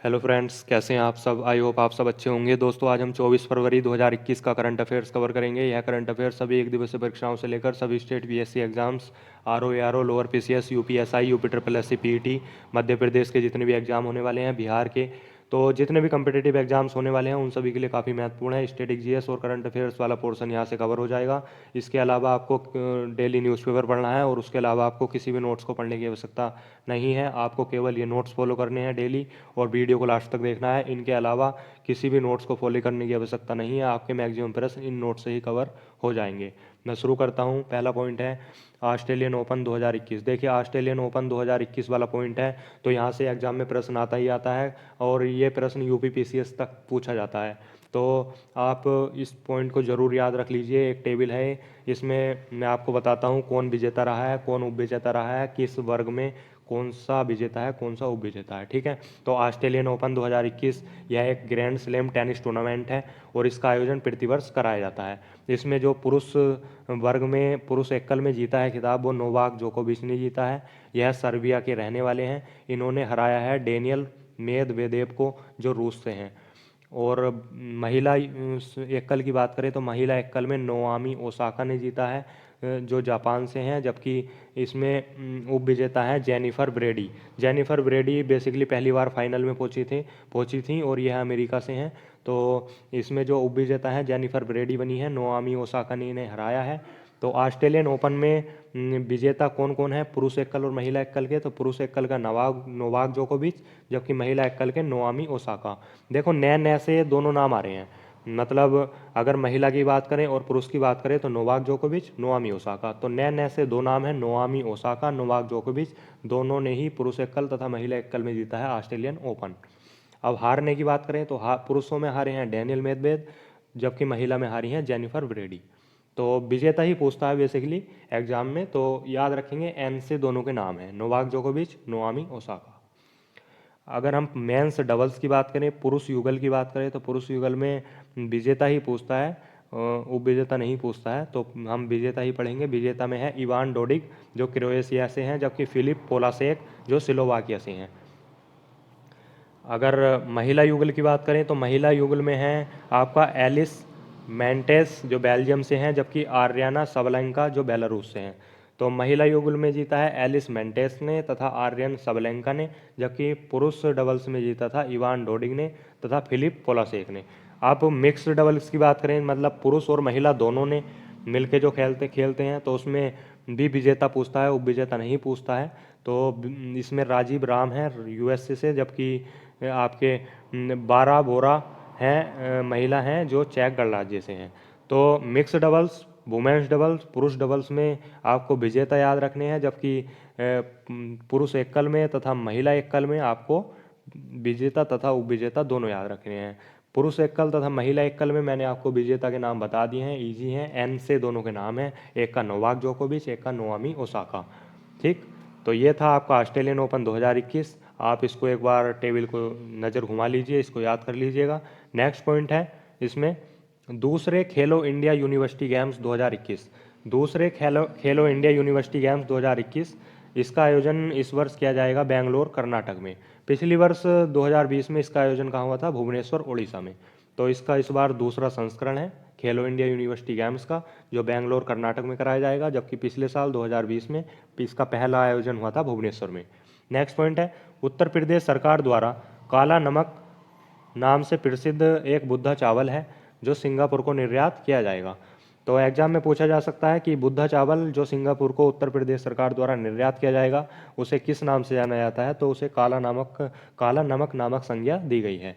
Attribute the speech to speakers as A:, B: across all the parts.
A: Hello friends, कैसे हैं आप सब। आई होप आप सब अच्छे होंगे। दोस्तों, आज हम 24 फरवरी 2021 का करंट अफेयर्स कवर करेंगे। यह करंट अफेयर्स सभी एक दिवसीय परीक्षाओं से लेकर सभी state PSC exams, RO ARO, lower PCS, UPSI, UP triple SC, PET, Madhya Pradesh के जितने भी एग्जाम होने वाले हैं, बिहार के, तो जितने भी कम्पिटेटिव एग्जाम्स होने वाले हैं उन सभी के लिए काफ़ी महत्वपूर्ण है। स्टैटिक जीएस और करंट अफेयर्स वाला पोर्शन यहाँ से कवर हो जाएगा। इसके अलावा आपको डेली न्यूज़पेपर पढ़ना है और उसके अलावा आपको किसी भी नोट्स को पढ़ने की आवश्यकता नहीं है। आपको केवल ये नोट्स फॉलो करने हैं डेली और वीडियो को लास्ट तक देखना है। इनके अलावा किसी भी नोट्स को फॉलो करने की आवश्यकता नहीं है। आपके मैक्सिमम प्रश्न इन नोट्स से ही कवर हो जाएंगे। मैं शुरू करता हूँ। पहला पॉइंट है ऑस्ट्रेलियन ओपन 2021। देखिए, ऑस्ट्रेलियन ओपन 2021 वाला पॉइंट है, तो यहाँ से एग्जाम में प्रश्न आता ही आता है और ये प्रश्न यूपी पीसीएस तक पूछा जाता है। तो आप इस पॉइंट को ज़रूर याद रख लीजिए। एक टेबल है, इसमें मैं आपको बताता हूँ कौन विजेता रहा है, कौन उप विजेता रहा है, किस वर्ग में कौन सा विजेता है, कौन सा उप विजेता है। ठीक है, तो ऑस्ट्रेलियन ओपन 2021 यह एक ग्रैंड स्लैम टेनिस टूर्नामेंट है और इसका आयोजन प्रतिवर्ष कराया जाता है। इसमें जो पुरुष वर्ग में पुरुष एकल में जीता है खिताब वो नोवाक जोकोविच ने जीता है। यह सर्बिया के रहने वाले हैं। इन्होंने हराया है डेनियल मेदवेदेव को जो रूस से हैं। और महिला एकल की बात करें तो महिला एकल में नोआमी ओसाका ने जीता है जो जापान से हैं। जबकि इसमें उप विजेता है जेनिफर ब्रेडी। जेनिफर ब्रेडी बेसिकली पहली बार फाइनल में पहुंची थी और यह अमेरिका से हैं। तो इसमें जो उप विजेता है जेनिफर ब्रेडी बनी है, नोआमी ओसाका ने इन्हें हराया है। तो ऑस्ट्रेलियन ओपन में विजेता कौन कौन है पुरुष एकल और महिला एकल के, तो पुरुष एकल का नोवाक जोकोविच, जबकि महिला एकल के नोआमी ओसाका। देखो, नए नए से दोनों नाम आ रहे हैं। मतलब अगर महिला की बात करें और पुरुष की बात करें तो नोवाक जोकोविच, नोआमी ओसाका। तो नए नए से दो नाम है, नोआमी ओसाका, नोवाक जोकोविच। दोनों ने ही पुरुष एकल तथा महिला एकल में जीता है ऑस्ट्रेलियन ओपन। अब हारने की बात करें तो पुरुषों में हारे हैं डेनियल मेदवेदेव, जबकि महिला में हारी हैं जेनिफर ब्रेडी। तो विजेता ही पूछता है बेसिकली एग्जाम में, तो याद रखेंगे एन से दोनों के नाम हैं, नोवाक जोकोविच, नोआमी ओसाका। अगर हम मेंस डबल्स की बात करें, पुरुष युगल की बात करें, तो पुरुष युगल में विजेता ही पूछता है, उप विजेता नहीं पूछता है। तो हम विजेता ही पढ़ेंगे। विजेता में है इवान डोडिग जो क्रोएशिया से हैं, जबकि फिलिप पोलासेक जो स्लोवाकिया से हैं। अगर महिला युगल की बात करें तो महिला युगल में है आपका एलिस मेंटेस जो बेल्जियम से हैं, जबकि आर्याना सबलेंका जो बेलारूस से हैं। तो महिला युगल में जीता है एलिस मेंटेस ने तथा आर्यन सबलेंका ने, जबकि पुरुष डबल्स में जीता था इवान डोडिग ने तथा फिलिप पोलासेक ने। आप मिक्स्ड डबल्स की बात करें, मतलब पुरुष और महिला दोनों ने मिलके जो खेलते हैं, तो उसमें भी विजेता पूछता है, उप विजेता नहीं पूछता है। तो इसमें राजीव राम है यूएसए से, जबकि आपके 12 बोरा हैं महिला हैं जो चेक गणराज्य से हैं। तो मिक्स डबल्स, वुमेन्स डबल्स, पुरुष डबल्स में आपको विजेता याद रखने हैं, जबकि पुरुष एकल में तथा महिला एकल में आपको विजेता तथा उपविजेता दोनों याद रखने हैं। पुरुष एकल तथा महिला एकल में मैंने आपको विजेता के नाम बता दिए हैं, इजी हैं, एन से दोनों के नाम हैं, एक का नोवाक जोकोविच, एक का नोआमी ओसाका। ठीक, तो ये था आपका ऑस्ट्रेलियन ओपन 2021। आप इसको एक बार टेबल को नज़र घुमा लीजिए, इसको याद कर लीजिएगा। नेक्स्ट पॉइंट है इसमें दूसरे खेलो इंडिया यूनिवर्सिटी गेम्स 2021। दूसरे खेलो इंडिया यूनिवर्सिटी गेम्स 2021, इसका आयोजन इस वर्ष किया जाएगा बेंगलोर कर्नाटक में। पिछली वर्ष 2020 में इसका आयोजन कहाँ हुआ था, भुवनेश्वर उड़ीसा में। तो इसका इस बार दूसरा संस्करण है खेलो इंडिया यूनिवर्सिटी गेम्स का, जो बेंगलोर कर्नाटक में कराया जाएगा, जबकि पिछले साल 2020 में इसका पहला आयोजन हुआ था भुवनेश्वर में। नेक्स्ट पॉइंट है उत्तर प्रदेश सरकार द्वारा काला नमक नाम से प्रसिद्ध एक बुद्धा चावल है जो सिंगापुर को निर्यात किया जाएगा। तो एग्जाम में पूछा जा सकता है कि बुद्धा चावल जो सिंगापुर को उत्तर प्रदेश सरकार द्वारा निर्यात किया जाएगा उसे किस नाम से जाना जाता है, तो उसे काला नमक नामक संज्ञा दी गई है।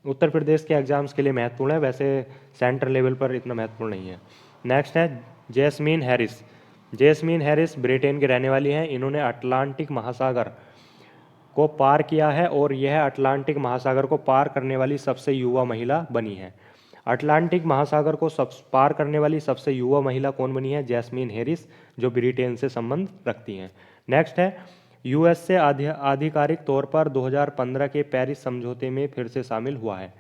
A: उत्तर प्रदेश के एग्जाम्स के लिए महत्वपूर्ण है, वैसे सेंट्रल लेवल पर इतना महत्वपूर्ण नहीं है। नेक्स्ट है jasmine Harris. Jasmine Harris Britain के रहने वाली हैं। इन्होंने अटलांटिक महासागर को पार किया है और यह अटलांटिक महासागर को पार करने वाली सबसे युवा महिला बनी है। अटलांटिक महासागर को पार करने वाली सबसे युवा महिला कौन बनी है, जैस्मीन हैरिस, जो ब्रिटेन से संबंध रखती हैं। नेक्स्ट है यूएस से आधिकारिक तौर पर 2015 के पेरिस समझौते में फिर से शामिल हुआ है।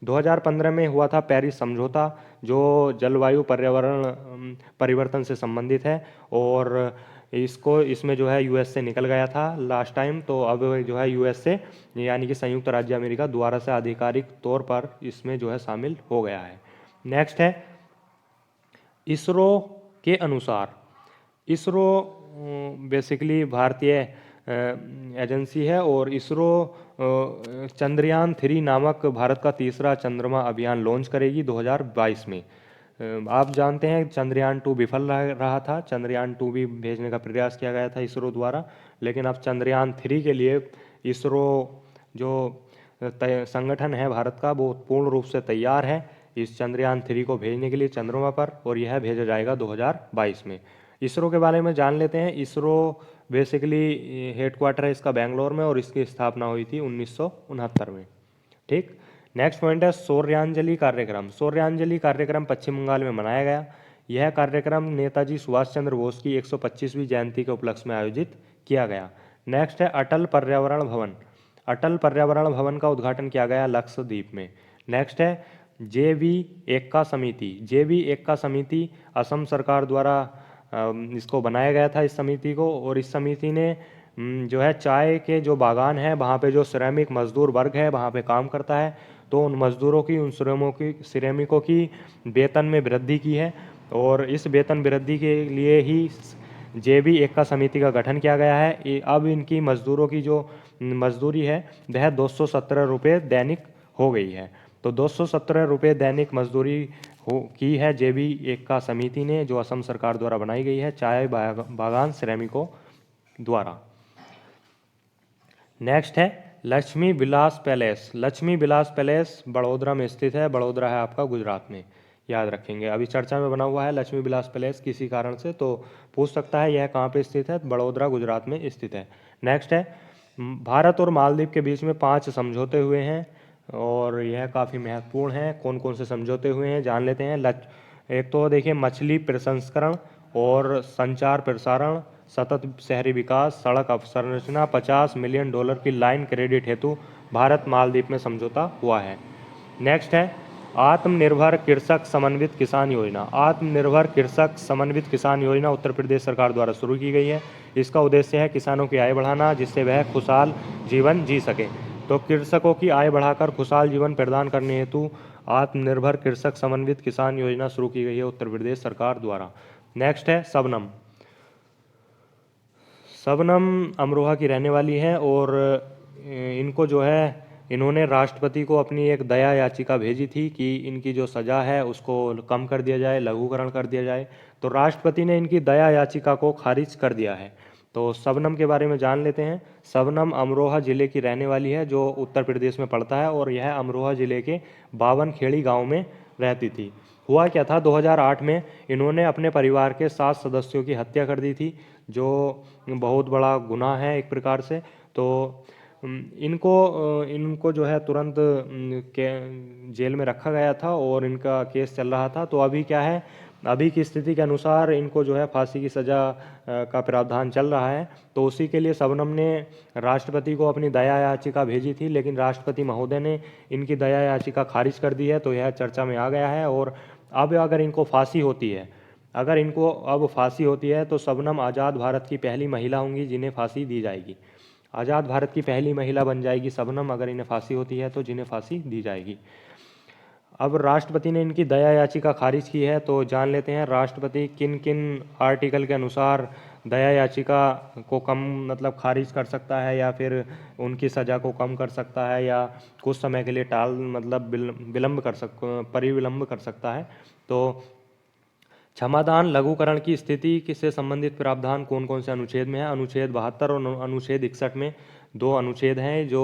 A: 2015 में हुआ था पेरिस समझौता, जो जलवायु पर्यावरण परिवर्तन से संबंधित है। और इसको इसमें जो है यूएस से निकल गया था लास्ट टाइम, तो अब जो है यूएस से यानी कि संयुक्त राज्य अमेरिका दोबारा से आधिकारिक तौर पर इसमें जो है शामिल हो गया है। नेक्स्ट है इसरो के अनुसार, इसरो बेसिकली भारतीय एजेंसी है और इसरो चंद्रयान 3 नामक भारत का तीसरा चंद्रमा अभियान लॉन्च करेगी 2022 में। आप जानते हैं चंद्रयान 2 विफल रहा था, चंद्रयान 2 भी भेजने का प्रयास किया गया था इसरो द्वारा, लेकिन अब चंद्रयान 3 के लिए इसरो जो संगठन है भारत का वो पूर्ण रूप से तैयार है इस चंद्रयान 3 को भेजने के लिए चंद्रमा पर, और यह भेजा जाएगा 2022 में। इसरो के बारे में जान लेते हैं। इसरो बेसिकली हेडक्वार्टर है इसका बेंगलोर में और इसकी स्थापना हुई थी 1969 में। ठीक, नेक्स्ट पॉइंट है सौर्यांजलि कार्यक्रम। सौर्यांजलि कार्यक्रम पश्चिम बंगाल में मनाया गया। यह कार्यक्रम नेताजी सुभाष चंद्र बोस की 125वीं जयंती के उपलक्ष्य में आयोजित किया गया। नेक्स्ट है अटल पर्यावरण भवन। अटल पर्यावरण भवन का उद्घाटन किया गया लक्षद्वीप में। नेक्स्ट है JV एक्का समिति। JV एक्का समिति असम सरकार द्वारा इसको बनाया गया था इस समिति को, और इस समिति ने जो है चाय के जो बागान है वहाँ पे जो श्रमिक मजदूर वर्ग है वहाँ पे काम करता है, तो उन मजदूरों की उन श्रमिकों की वेतन में वृद्धि की है, और इस वेतन वृद्धि के लिए ही JV एक्का समिति का गठन किया गया है। अब इनकी मजदूरों की जो मजदूरी है वह 217 रुपये दैनिक हो गई है। तो 217 रुपये दैनिक मजदूरी की है JV एक्का समिति ने, जो असम सरकार द्वारा बनाई गई है चाय बागान श्रमिकों द्वारा। नेक्स्ट है लक्ष्मी विलास पैलेस। लक्ष्मी विलास पैलेस बड़ोदरा में स्थित है। बड़ोदरा है आपका गुजरात में, याद रखेंगे। अभी चर्चा में बना हुआ है लक्ष्मी विलास पैलेस किसी कारण से, तो पूछ सकता है यह कहाँ पे स्थित है। बड़ोदरा गुजरात में स्थित है। नेक्स्ट है भारत और मालदीव के बीच में 5 समझौते हुए हैं और यह काफ़ी महत्वपूर्ण है। कौन कौन से समझौते हुए हैं जान लेते हैं। एक तो देखिए मछली प्रसंस्करण और संचार प्रसारण, सतत शहरी विकास, सड़क अवसंरचना, $50 मिलियन की लाइन क्रेडिट हेतु भारत मालदीव में समझौता हुआ है। नेक्स्ट है आत्मनिर्भर कृषक समन्वित किसान योजना। आत्मनिर्भर कृषक समन्वित किसान योजना उत्तर प्रदेश सरकार द्वारा शुरू की गई है। इसका उद्देश्य है किसानों की आय बढ़ाना जिससे वह खुशहाल जीवन जी सके। तो कृषकों की आय बढ़ाकर खुशहाल जीवन प्रदान करने हेतु आत्मनिर्भर कृषक समन्वित किसान योजना शुरू की गई है उत्तर प्रदेश सरकार द्वारा। नेक्स्ट है शबनम। शबनम अमरोहा की रहने वाली है और इनको जो है इन्होंने राष्ट्रपति को अपनी एक दया याचिका भेजी थी कि इनकी जो सज़ा है उसको कम कर दिया जाए, लघुकरण कर दिया जाए। तो राष्ट्रपति ने इनकी दया याचिका को खारिज कर दिया है। तो शबनम के बारे में जान लेते हैं। शबनम अमरोहा ज़िले की रहने वाली है जो उत्तर प्रदेश में पड़ता है और यह अमरोहा ज़िले के बावनखेड़ी गांव में रहती थी। हुआ क्या था 2008 में इन्होंने अपने परिवार के 7 सदस्यों की हत्या कर दी थी, जो बहुत बड़ा गुनाह है एक प्रकार से। तो इनको जो है तुरंत जेल में रखा गया था और इनका केस चल रहा था। तो अभी क्या है, अभी की स्थिति के अनुसार इनको जो है फांसी की सज़ा का प्रावधान चल रहा है। तो उसी के लिए शबनम ने राष्ट्रपति को अपनी दया याचिका भेजी थी, लेकिन राष्ट्रपति महोदय ने इनकी दया याचिका खारिज कर दी है। तो यह चर्चा में आ गया है और अब अगर इनको फांसी होती है, अगर इनको अब फांसी होती है तो शबनम आज़ाद भारत की पहली महिला होंगी जिन्हें फांसी दी जाएगी। आज़ाद भारत की पहली महिला बन जाएगी शबनम अगर इन्हें फांसी होती है तो, जिन्हें फांसी दी जाएगी। अब राष्ट्रपति ने इनकी दया याचिका खारिज की है, तो जान लेते हैं राष्ट्रपति किन किन आर्टिकल के अनुसार दया याचिका को कम मतलब खारिज कर सकता है या फिर उनकी सज़ा को कम कर सकता है या कुछ समय के लिए विलंब परिविलंब कर सकता है। तो क्षमादान लघुकरण की स्थिति से संबंधित प्रावधान कौन कौन से अनुच्छेद में है। अनुच्छेद 72 और अनुच्छेद 61 में 2 अनुच्छेद हैं जो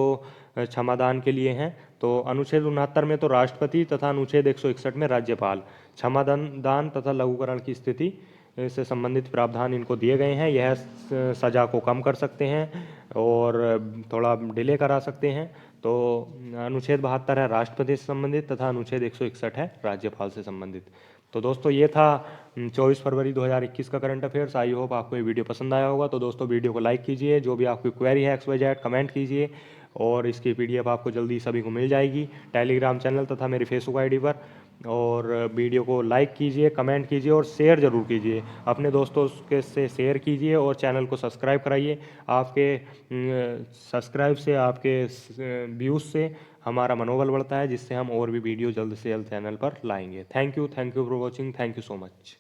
A: क्षमादान के लिए हैं। तो अनुच्छेद 69 में तो राष्ट्रपति तथा अनुच्छेद 161 में राज्यपाल क्षमादान तथा लघुकरण की स्थिति से संबंधित प्रावधान इनको दिए गए हैं। यह सज़ा को कम कर सकते हैं और थोड़ा डिले करा सकते हैं। तो अनुच्छेद 72 है राष्ट्रपति से संबंधित तथा अनुच्छेद 161 है राज्यपाल से संबंधित। तो दोस्तों ये था 24 फरवरी 2021 का करंट अफेयर्स। आई होप आपको ये वीडियो पसंद आया होगा। तो दोस्तों वीडियो को लाइक कीजिए, जो भी आपकी क्वेरी है XYZ कमेंट कीजिए और इसकी PDF आपको जल्दी सभी को मिल जाएगी टेलीग्राम चैनल तथा मेरी फेसबुक ID पर। और वीडियो को लाइक कीजिए, कमेंट कीजिए और शेयर ज़रूर कीजिए, अपने दोस्तों के से शेयर कीजिए और चैनल को सब्सक्राइब कराइए। आपके सब्सक्राइब से, आपके व्यूज़ से हमारा मनोबल बढ़ता है, जिससे हम और भी वीडियो जल्द से जल्द चैनल पर लाएंगे। Thank you for watching, thank you so much.